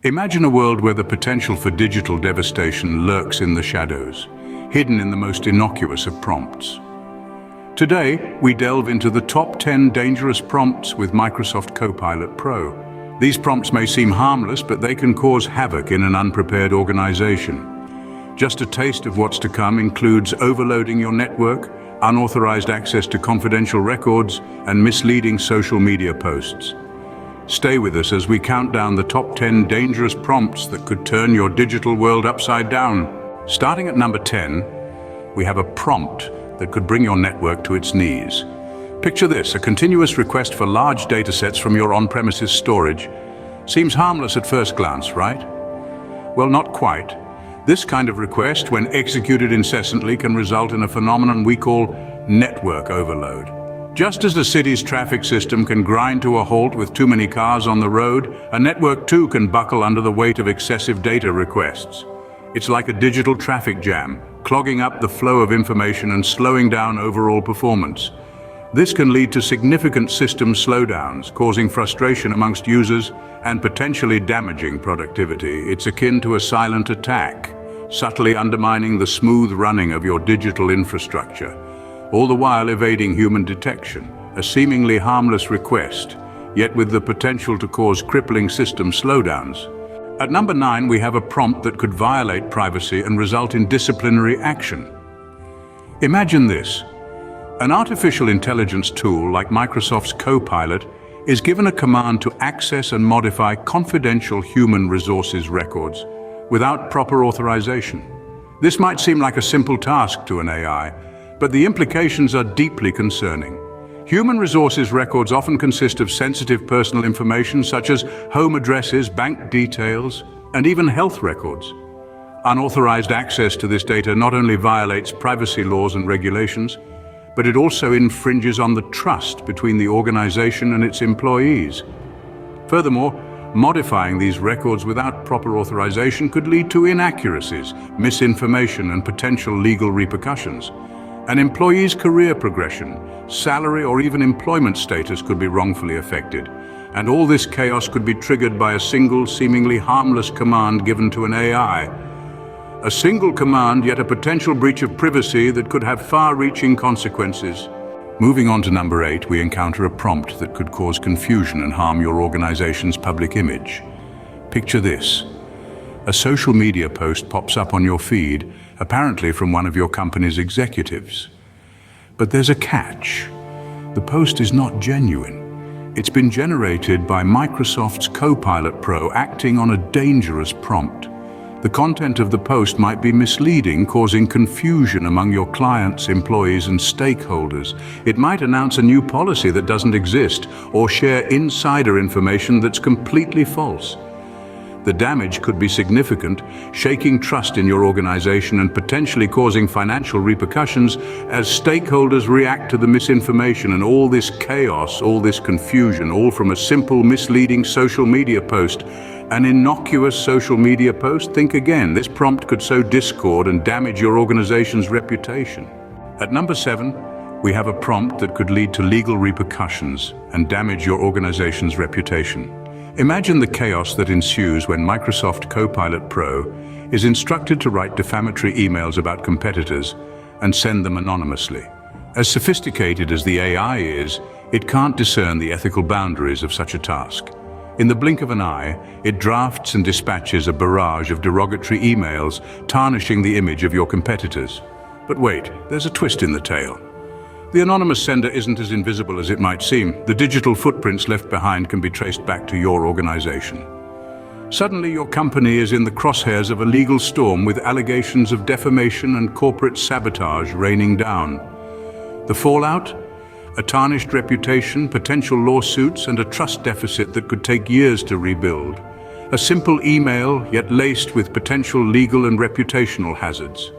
Imagine a world where the potential for digital devastation lurks in the shadows, hidden in the most innocuous of prompts. Today, we delve into the top 10 dangerous prompts with Microsoft Copilot Pro. These prompts may seem harmless, but they can cause havoc in an unprepared organization. Just a taste of what's to come includes overloading your network, unauthorized access to confidential records, and misleading social media posts. Stay with us as we count down the top 10 dangerous prompts that could turn your digital world upside down. Starting at number 10, we have a prompt that could bring your network to its knees. Picture this, a continuous request for large datasets from your on-premises storage. Seems harmless at first glance, right? Well, not quite. This kind of request, when executed incessantly, can result in a phenomenon we call network overload. Just as a city's traffic system can grind to a halt with too many cars on the road, a network too can buckle under the weight of excessive data requests. It's like a digital traffic jam, clogging up the flow of information and slowing down overall performance. This can lead to significant system slowdowns, causing frustration amongst users and potentially damaging productivity. It's akin to a silent attack, subtly undermining the smooth running of your digital infrastructure, all the while evading human detection. A seemingly harmless request, yet with the potential to cause crippling system slowdowns. At number 9, we have a prompt that could violate privacy and result in disciplinary action. Imagine this. An artificial intelligence tool like Microsoft's Copilot is given a command to access and modify confidential human resources records without proper authorization. This might seem like a simple task to an AI, but the implications are deeply concerning. Human resources records often consist of sensitive personal information such as home addresses, bank details, and even health records. Unauthorized access to this data not only violates privacy laws and regulations, but it also infringes on the trust between the organization and its employees. Furthermore, modifying these records without proper authorization could lead to inaccuracies, misinformation, and potential legal repercussions. An employee's career progression, salary, or even employment status could be wrongfully affected. And all this chaos could be triggered by a single, seemingly harmless command given to an AI. A single command, yet a potential breach of privacy that could have far-reaching consequences. Moving on to number 8, we encounter a prompt that could cause confusion and harm your organization's public image. Picture this. A social media post pops up on your feed, apparently from one of your company's executives. But there's a catch. The post is not genuine. It's been generated by Microsoft's Copilot Pro acting on a dangerous prompt. The content of the post might be misleading, causing confusion among your clients, employees, and stakeholders. It might announce a new policy that doesn't exist or share insider information that's completely false. The damage could be significant, shaking trust in your organization and potentially causing financial repercussions as stakeholders react to the misinformation and all this chaos, all this confusion, all from a simple misleading social media post. An innocuous social media post? Think again. This prompt could sow discord and damage your organization's reputation. At number 7, we have a prompt that could lead to legal repercussions and damage your organization's reputation. Imagine the chaos that ensues when Microsoft Copilot Pro is instructed to write defamatory emails about competitors and send them anonymously. As sophisticated as the AI is, it can't discern the ethical boundaries of such a task. In the blink of an eye, it drafts and dispatches a barrage of derogatory emails, tarnishing the image of your competitors. But wait, there's a twist in the tale. The anonymous sender isn't as invisible as it might seem. The digital footprints left behind can be traced back to your organization. Suddenly, your company is in the crosshairs of a legal storm with allegations of defamation and corporate sabotage raining down. The fallout? A tarnished reputation, potential lawsuits, and a trust deficit that could take years to rebuild. A simple email, yet laced with potential legal and reputational hazards.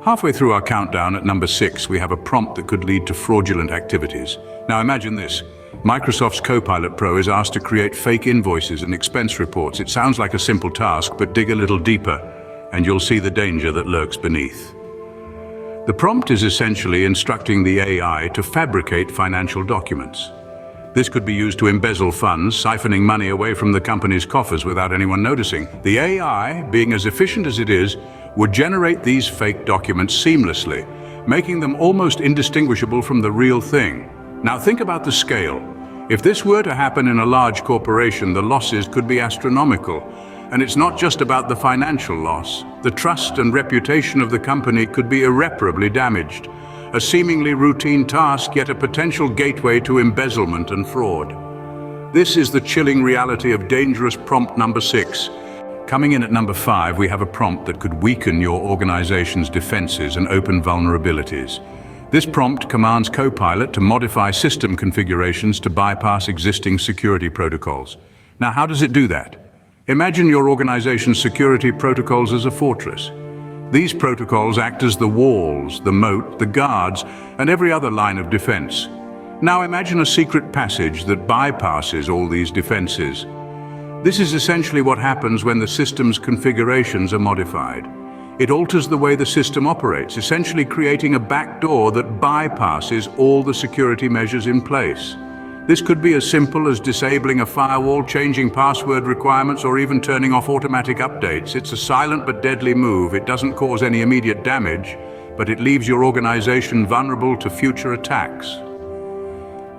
Halfway through our countdown at number 6, we have a prompt that could lead to fraudulent activities. Now imagine this. Microsoft's Copilot Pro is asked to create fake invoices and expense reports. It sounds like a simple task, but dig a little deeper, and you'll see the danger that lurks beneath. The prompt is essentially instructing the AI to fabricate financial documents. This could be used to embezzle funds, siphoning money away from the company's coffers without anyone noticing. The AI, being as efficient as it is, would generate these fake documents seamlessly, making them almost indistinguishable from the real thing. Now think about the scale. If this were to happen in a large corporation, the losses could be astronomical. And it's not just about the financial loss. The trust and reputation of the company could be irreparably damaged. A seemingly routine task, yet a potential gateway to embezzlement and fraud. This is the chilling reality of dangerous prompt number 6. Coming in at number 5, we have a prompt that could weaken your organization's defenses and open vulnerabilities. This prompt commands Copilot to modify system configurations to bypass existing security protocols. Now, how does it do that? Imagine your organization's security protocols as a fortress. These protocols act as the walls, the moat, the guards, and every other line of defense. Now imagine a secret passage that bypasses all these defenses. This is essentially what happens when the system's configurations are modified. It alters the way the system operates, essentially creating a backdoor that bypasses all the security measures in place. This could be as simple as disabling a firewall, changing password requirements, or even turning off automatic updates. It's a silent but deadly move. It doesn't cause any immediate damage, but it leaves your organization vulnerable to future attacks.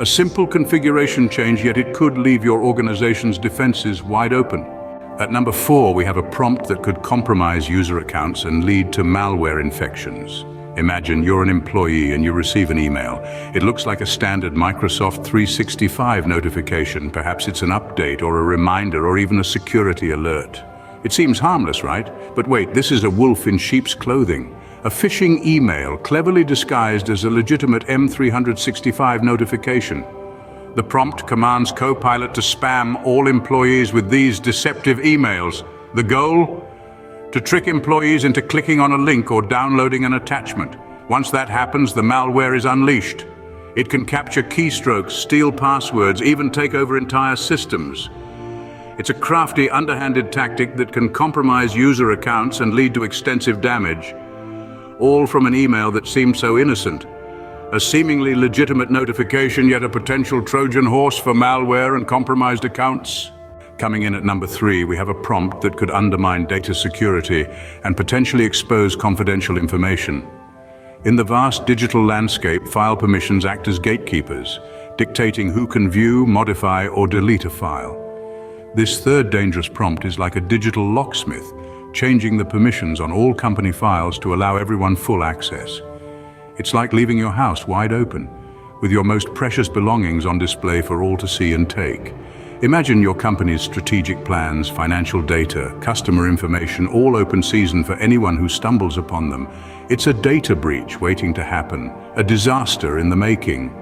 A simple configuration change, yet it could leave your organization's defenses wide open. At number 4, we have a prompt that could compromise user accounts and lead to malware infections. Imagine you're an employee and you receive an email. It looks like a standard Microsoft 365 notification. Perhaps it's an update or a reminder or even a security alert. It seems harmless, right? But wait, this is a wolf in sheep's clothing. A phishing email cleverly disguised as a legitimate M365 notification. The prompt commands Copilot to spam all employees with these deceptive emails. The goal? To trick employees into clicking on a link or downloading an attachment. Once that happens, the malware is unleashed. It can capture keystrokes, steal passwords, even take over entire systems. It's a crafty, underhanded tactic that can compromise user accounts and lead to extensive damage. All from an email that seemed so innocent. A seemingly legitimate notification, yet a potential Trojan horse for malware and compromised accounts. Coming in at number 3, we have a prompt that could undermine data security and potentially expose confidential information. In the vast digital landscape, file permissions act as gatekeepers, dictating who can view, modify, or delete a file. This third dangerous prompt is like a digital locksmith, changing the permissions on all company files to allow everyone full access. It's like leaving your house wide open, with your most precious belongings on display for all to see and take. Imagine your company's strategic plans, financial data, customer information, all open season for anyone who stumbles upon them. It's a data breach waiting to happen, a disaster in the making.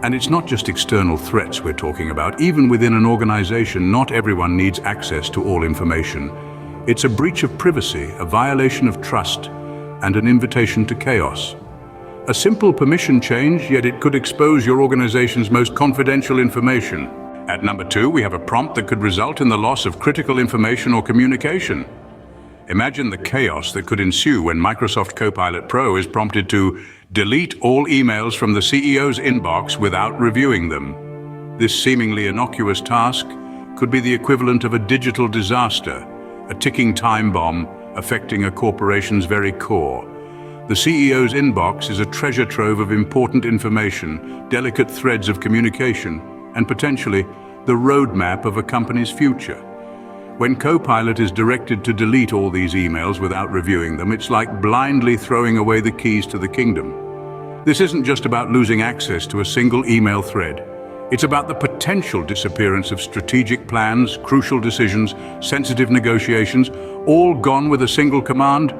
And it's not just external threats we're talking about. Even within an organization, not everyone needs access to all information. It's a breach of privacy, a violation of trust, and an invitation to chaos. A simple permission change, yet it could expose your organization's most confidential information. At number 2, we have a prompt that could result in the loss of critical information or communication. Imagine the chaos that could ensue when Microsoft Copilot Pro is prompted to delete all emails from the CEO's inbox without reviewing them. This seemingly innocuous task could be the equivalent of a digital disaster, a ticking time bomb affecting a corporation's very core. The CEO's inbox is a treasure trove of important information, delicate threads of communication, and potentially the roadmap of a company's future. When Copilot is directed to delete all these emails without reviewing them, it's like blindly throwing away the keys to the kingdom. This isn't just about losing access to a single email thread. It's about the potential disappearance of strategic plans, crucial decisions, sensitive negotiations, all gone with a single command.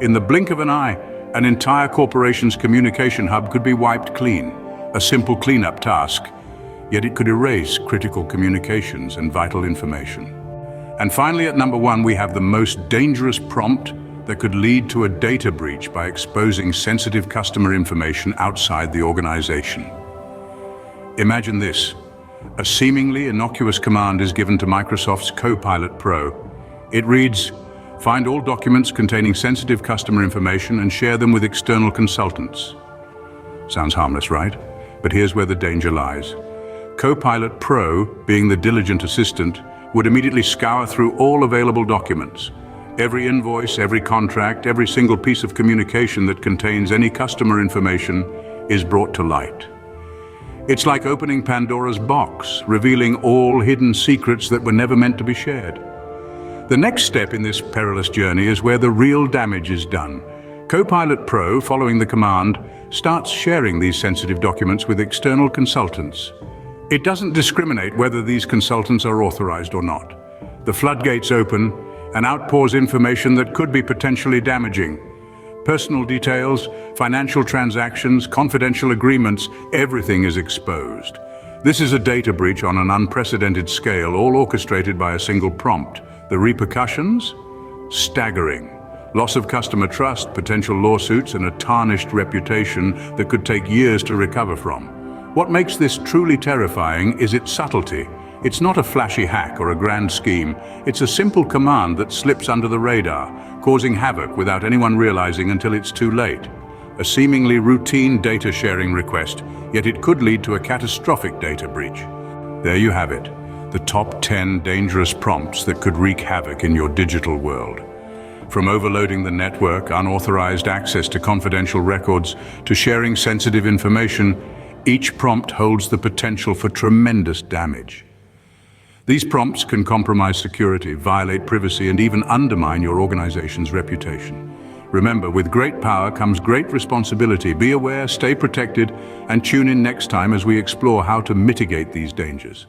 In the blink of an eye, an entire corporation's communication hub could be wiped clean. A simple cleanup task, yet it could erase critical communications and vital information. And finally, at number 1, we have the most dangerous prompt that could lead to a data breach by exposing sensitive customer information outside the organization. Imagine this. A seemingly innocuous command is given to Microsoft's Copilot Pro. It reads, "Find all documents containing sensitive customer information and share them with external consultants." Sounds harmless, right? But here's where the danger lies. Copilot Pro, being the diligent assistant, would immediately scour through all available documents. Every invoice, every contract, every single piece of communication that contains any customer information is brought to light. It's like opening Pandora's box, revealing all hidden secrets that were never meant to be shared. The next step in this perilous journey is where the real damage is done. Copilot Pro, following the command, starts sharing these sensitive documents with external consultants. It doesn't discriminate whether these consultants are authorized or not. The floodgates open and outpours information that could be potentially damaging. Personal details, financial transactions, confidential agreements, everything is exposed. This is a data breach on an unprecedented scale, all orchestrated by a single prompt. The repercussions? Staggering. Loss of customer trust, potential lawsuits, and a tarnished reputation that could take years to recover from. What makes this truly terrifying is its subtlety. It's not a flashy hack or a grand scheme. It's a simple command that slips under the radar, causing havoc without anyone realizing until it's too late. A seemingly routine data sharing request, yet it could lead to a catastrophic data breach. There you have it, the top 10 dangerous prompts that could wreak havoc in your digital world. From overloading the network, unauthorized access to confidential records, to sharing sensitive information, each prompt holds the potential for tremendous damage. These prompts can compromise security, violate privacy, and even undermine your organization's reputation. Remember, with great power comes great responsibility. Be aware, stay protected, and tune in next time as we explore how to mitigate these dangers.